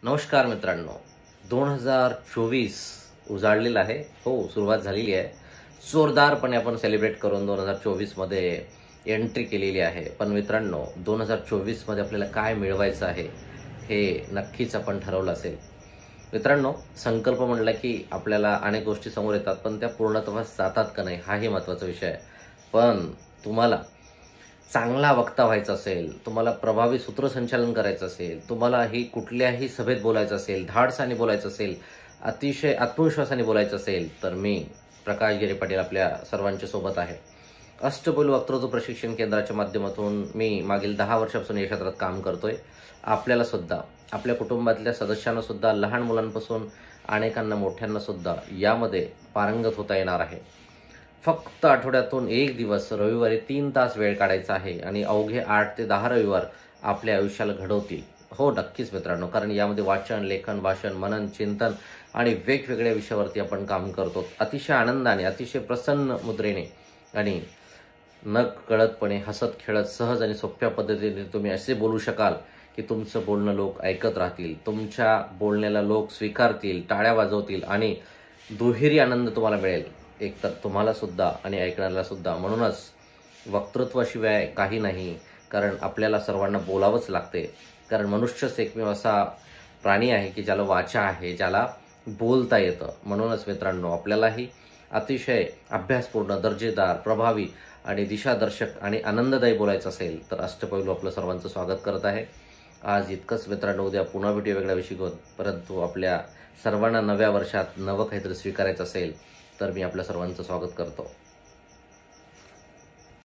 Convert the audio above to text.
नमस्कार मित्रांनो, 2024 उजाडलेला आहे. हो, सुरुवात झालेली आहे. जोरदारपणे आपण सेलिब्रेट करून 2024 मध्ये एंट्री केलेली आहे. पण मित्रांनो, 2024 मध्ये आपल्याला काय मिळवायचं आहे हे नक्कीच आपण ठरवलं असेल. मित्रांनो, संकल्प म्हणला की आपल्याला अनेक गोष्टी समोर येतात, पण त्या पूर्णत्वास जातात का नाही हाही महत्त्वाचा विषय आहे. पण तुम्हाला चांगला वक्ता व्हायचा असेल, तुम्हाला प्रभावी सूत्रसंचालन करायचं असेल, तुम्हाला ही कुठल्याही सभेत बोलायचं असेल, धाडसाने बोलायचं असेल, अतिशय आत्मविश्वासाने बोलायचं असेल, तर मी प्रकाश गिरे पाटील आपल्या सर्वांच्या सोबत आहे. अष्टपैलू वक्तृत्व प्रशिक्षण केंद्राच्या माध्यमातून मी मागील 10 वर्षापासून या क्षेत्रात काम करतोय. आपल्याला सुद्धा, आपल्या कुटुंबातल्या सदस्यांना सुद्धा, लहान मुलांपासून अनेकांना मोठ्यांना सुद्धा यामध्ये पारंगत होता येणार आहे. फक्त आठवड्यातून एक दिवस रविवारी 3 तास वेळ काढायचा आहे आणि अवघे 8 ते 10 रविवार आपल्या आयुष्याला घडवतील. हो, नक्कीच मित्रांनो, कारण यामध्ये वाचन, लेखन, भाषण, मनन, चिंतन आणि वेगवेगळ्या विषयावरती आपण काम करतो. अतिशय आनंदाने, अतिशय प्रसन्न मुद्रेने आणि न कळतपणे हसत खेळत सहज आणि सोप्या पद्धतीने तुम्ही असे बोलू शकाल की तुमचं बोलणं लोक ऐकत राहतील, तुमच्या बोलण्याला लोक स्वीकारतील, टाळ्या वाजवतील आणि दुहेरी आनंद तुम्हाला मिळेल, एकतर तुम्हाला सुद्धा आणि ऐकणाऱ्याला सुद्धा. म्हणूनच वक्तृत्वाशिवाय काही नाही, कारण आपल्याला सर्वांना बोलावंच लागते. कारण मनुष्यच एकमेव असा प्राणी आहे की ज्याला वाचा आहे, ज्याला बोलता येतं. म्हणूनच मित्रांनो, आपल्यालाही अतिशय अभ्यासपूर्ण, दर्जेदार, प्रभावी आणि दिशादर्शक आणि आनंददायी बोलायचं असेल तर अष्टपैलू आपलं सर्वांचं स्वागत करत आहे. आज इतकंच मित्रांनो, उद्या पुन्हा भेटूया वेगळ्या विषय घेऊन. परंतु आपल्या सर्वांना नव्या वर्षात नवं काहीतरी स्वीकारायचं असेल तर मी आपल्या सर्वांचं स्वागत करतो.